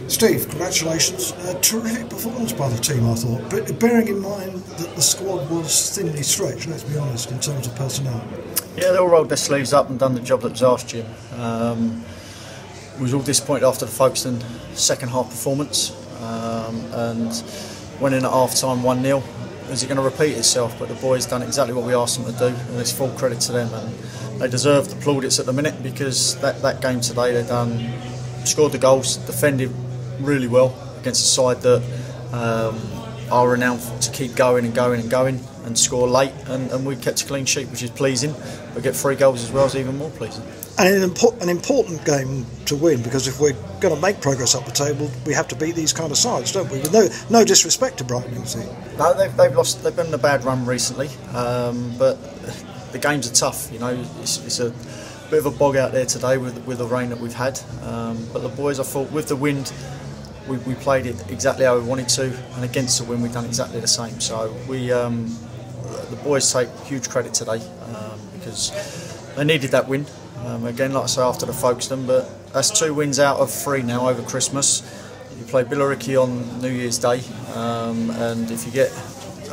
Steve, congratulations. A terrific performance by the team, I thought. But bearing in mind that the squad was thinly stretched, let's be honest, in terms of personnel. Yeah, they all rolled their sleeves up and done the job that was asked, Jim. We was all disappointed after the Folkestone second half performance, and went in at half time 1-0. Is it going to repeat itself? But the boys done exactly what we asked them to do, and it's full credit to them. And they deserve the plaudits at the minute, because that game today they done, scored the goals, defended really well against a side that are renowned to keep going and going and going and score late, and we kept a clean sheet, which is pleasing, but get 3 goals as well is even more pleasing. And an important game to win, because if we're going to make progress up the table, we have to beat these kind of sides, don't we? With no disrespect to BRIGHTLINGSEA. No, they've lost. They've been in a bad run recently, but the games are tough. You know, it's a bit of a bog out there today with the rain that we've had. But the boys, I thought, with the wind, we played it exactly how we wanted to, and against the wind, we've done exactly the same. So the boys take huge credit today, because they needed that win. Again, like I say, after the Folkestone, but that's 2 wins out of 3 now over Christmas. You play Billericay on New Year's Day, and if you get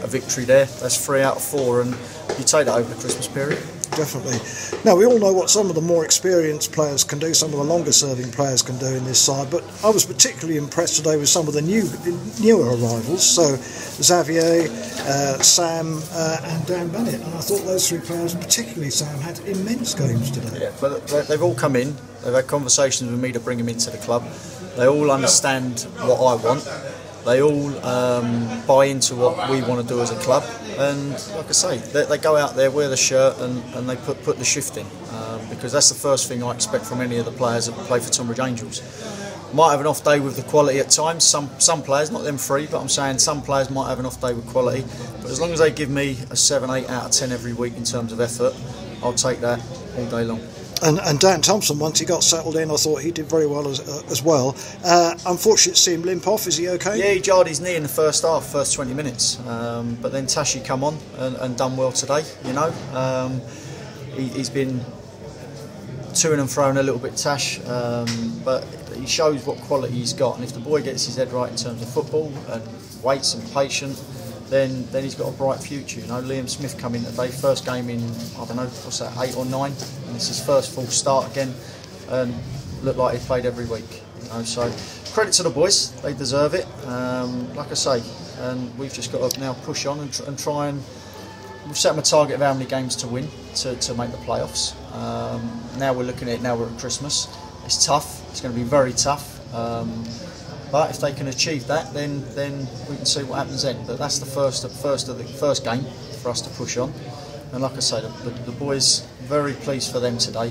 a victory there, that's 3 out of 4, and you take that over the Christmas period. Definitely. Now, we all know what some of the more experienced players can do, some of the longer serving players can do in this side, but I was particularly impressed today with some of the newer arrivals. So Xavier, Sam and Dan Bennett, and I thought those 3 players, particularly Sam, had immense games today. Yeah, but they've all come in, they've had conversations with me to bring them into the club. They all understand what I want. They all buy into what we want to do as a club, and like I say, they go out there, wear the shirt, and they put the shift in, because that's the first thing I expect from any of the players that play for Tonbridge Angels. Might have an off day with the quality at times. Some players, not them 3, but I'm saying some players might have an off day with quality. But as long as they give me a 7, 8 out of 10 every week in terms of effort, I'll take that all day long. And Dan Thompson, once he got settled in, I thought he did very well as well. Unfortunate to see him limp off. Is he okay? Yeah, he jarred his knee in the first half, first 20 minutes. But then Tashi come on and done well today. You know, he's been to and fro a little bit, Tash, but he shows what quality he's got. And if the boy gets his head right in terms of football and waits and patient, then he's got a bright future. You know, Liam Smith come in today, first game in, I don't know, what's that, 8 or 9, and it's his first full start again, and looked like he played every week. You know, so credit to the boys, they deserve it. Like I say, and we've just got to now push on and try and. We've set them a target of how many games to win to make the playoffs. Now we're looking at it. Now we're at Christmas. It's tough. It's going to be very tough. But if they can achieve that, then we can see what happens then. But that's the first game for us to push on. And like I say, the boys, very pleased for them today,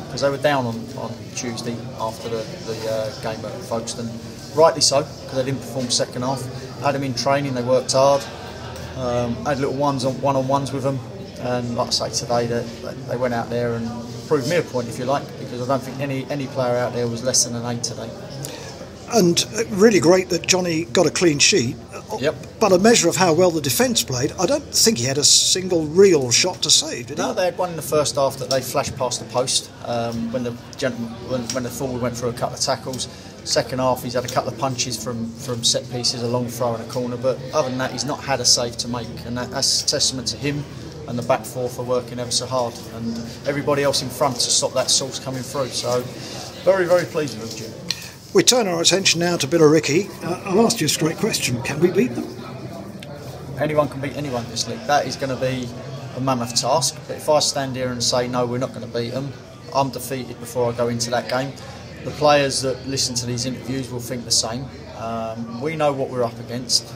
because they were down on Tuesday after the game at Folkestone. Rightly so, because they didn't perform second half. Had them in training, they worked hard. Had little one-on-ones with them, and like I say, today they went out there and proved me a point, if you like, because I don't think any player out there was less than an 8 today. And really great that Johnny got a clean sheet. Yep. But a measure of how well the defence played, I don't think he had a single real shot to save, did he? No, they had one in the first half that they flashed past the post when the forward went through a couple of tackles. Second half, he's had a couple of punches from set pieces, a long throw and a corner, but other than that, he's not had a save to make, and that's a testament to him and the back 4 for working ever so hard, and everybody else in front to stop that source coming through. So, very, very pleased with him, Jim. We turn our attention now to Billericay. I'll ask you a straight question: can we beat them? Anyone can beat anyone this league. That is going to be a mammoth task. But if I stand here and say no, we're not going to beat them, I'm defeated before I go into that game. The players that listen to these interviews will think the same. We know what we're up against.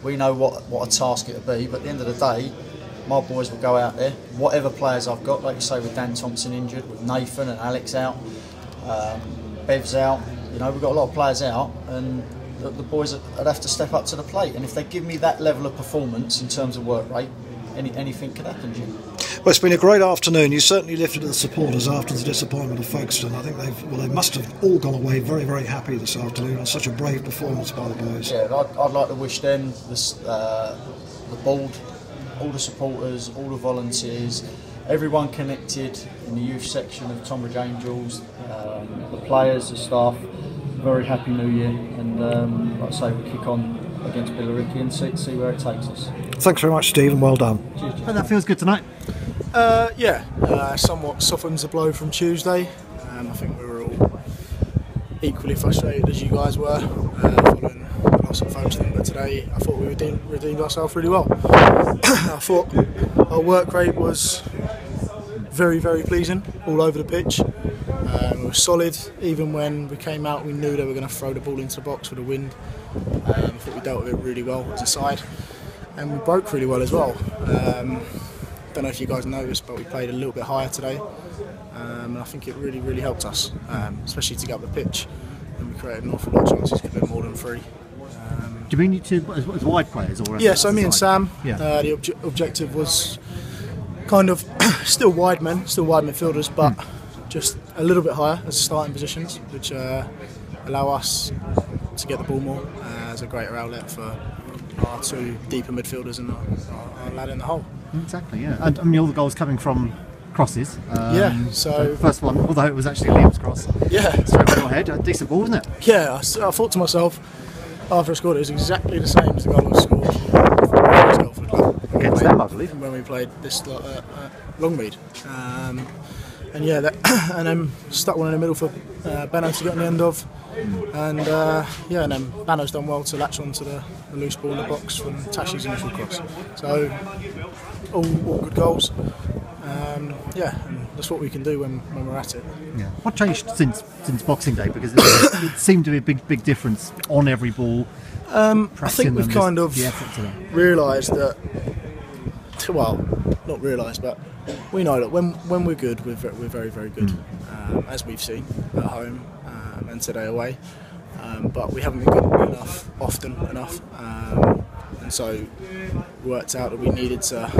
We know what a task it will be. But at the end of the day, my boys will go out there. Whatever players I've got, like you say, with Dan Thompson injured, with Nathan and Alex out, Bev's out. You know, we've got a lot of players out, and the boys would have to step up to the plate. And if they give me that level of performance in terms of work rate, anything could happen, Jim. Well, it's been a great afternoon. You certainly lifted the supporters after the disappointment of Folkestone. I think they must have all gone away very, very happy this afternoon on such a brave performance by the boys. Yeah, I'd like to wish them, the board, all the supporters, all the volunteers, everyone connected in the youth section of Tonbridge Angels, the players, the staff, very happy New Year, and like I say, we'll kick on against Billericay and see where it takes us. Thanks very much, Steve, and well done. Cheers. And that feels good tonight. Somewhat softens the blow from Tuesday. I think we were all equally frustrated as you guys were following the loss of Folkestone, but today I thought we redeemed ourselves really well. I thought our work rate was very, very pleasing all over the pitch. We were solid. Even when we came out, we knew they were going to throw the ball into the box with the wind. I thought we dealt with it really well as a side, and we broke really well as well. Don't know if you guys noticed, but we played a little bit higher today, and I think it really, really helped us, especially to get up the pitch. And we created an awful lot of chances, could have been more than 3. Do you mean you two as wide players? Or yeah, so me and Sam, yeah. The objective was kind of still wide midfielders, but just a little bit higher as starting positions, which allow us to get the ball more as a greater outlet for our 2 deeper midfielders and our lad in the hole. Exactly, yeah. And I mean, all the goals coming from crosses. So the first one, although it was actually Liam's cross. Yeah. Straight on your head, a decent ball, wasn't it? Yeah, I thought to myself, after I scored it was exactly the same as the goal I scored for the club. Against them, I believe. When we played this lot at Longmead. And yeah, and then stuck one in the middle for Benno to get on the end of. And and then Benno's done well to latch onto the loose ball in the box from Tashi's initial cross. So all good goals. And that's what we can do when we're at it. Yeah. What changed since Boxing Day? Because it seemed to be a big difference on every ball. I think we've kind of realised that. Well, not realised, but we know that when we're good, we're very, very good, as we've seen at home and today away. But we haven't been good enough, often enough, and so worked out that we needed to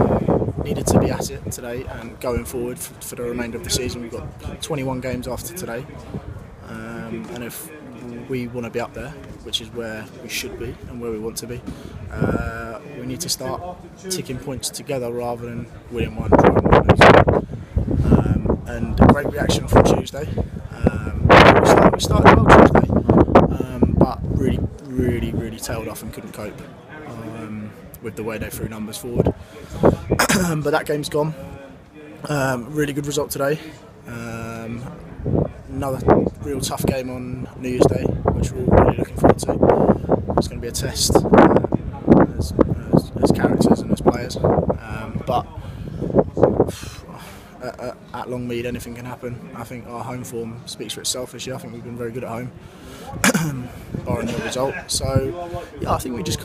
be at it today and going forward for the remainder of the season. We've got 21 games after today, and if we want to be up there, which is where we should be and where we want to be, we need to start ticking points together rather than winning one, drawing one, losing one. And a great reaction from Tuesday. We started well Tuesday, but really tailed off and couldn't cope with the way they threw numbers forward. But that game's gone. Really good result today. Another real tough game on New Year's Day, which we're all really looking forward to. It's going to be a test as characters and as players. But at Longmead, anything can happen. I think our home form speaks for itself this year. I think we've been very good at home, barring the result. So, yeah, I think we just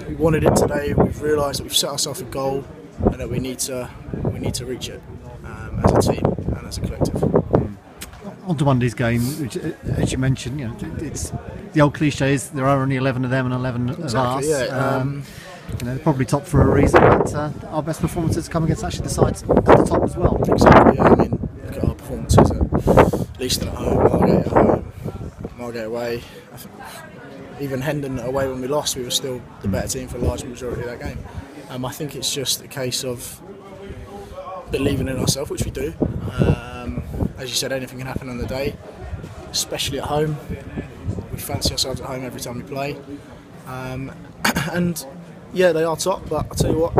we wanted it today. We've realised that we've set ourselves a goal and that we need to reach it as a team and as a collective. On to Monday's game, which, as you mentioned, it's the old cliches. There are only 11 of them and 11 of us. Yeah. They're probably top for a reason, but our best performances come against actually the sides at the top as well. Exactly. Yeah. I mean, look at our performances at Leiston at home, Margate at home, Margate away. I think even Hendon away when we lost, we were still the better team for a large majority of that game. I think it's just a case of believing in ourselves, which we do. As you said, anything can happen on the day, especially at home. We fancy ourselves at home every time we play. And yeah, they are top, but I'll tell you what,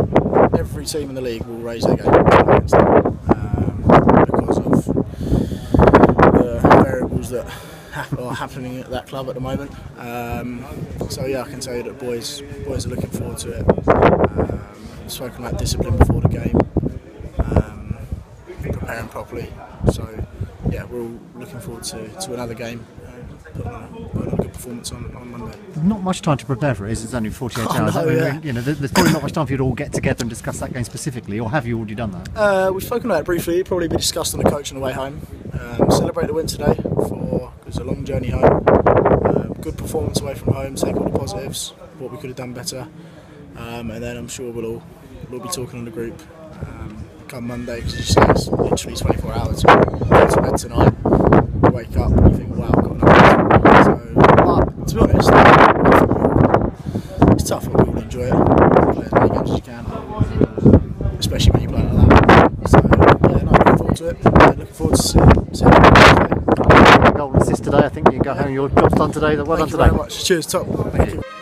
every team in the league will raise their game against them, because of the variables that are happening at that club at the moment. So yeah, I can tell you that boys are looking forward to it. We've spoken about discipline before the game, preparing properly. So yeah, we're all looking forward to another game. Putting on a good performance on Monday. Not much time to prepare for it, it's only 48 hours. No, yeah. There's probably not much time for you to all get together and discuss that game specifically, or have you already done that? We've spoken about it briefly. It'll probably be discussed on the coach on the way home. Celebrate the win today, it was a long journey home. Good performance away from home, take all the positives, what we could have done better, and then I'm sure we'll be talking on the group come Monday, because as you say, it's literally 24 hours. Go to bed tonight, wake up and you think, wow, I've got nothing. So, but to be honest, it's tough, but we all enjoy it. Play as many games as you can, especially when you play like that. So yeah, looking forward to it. Looking forward to seeing you on Tuesday. goal and assist today. I think you can go home. Your job's done today. Well done today. Thank you very much. Cheers, top. Thank you.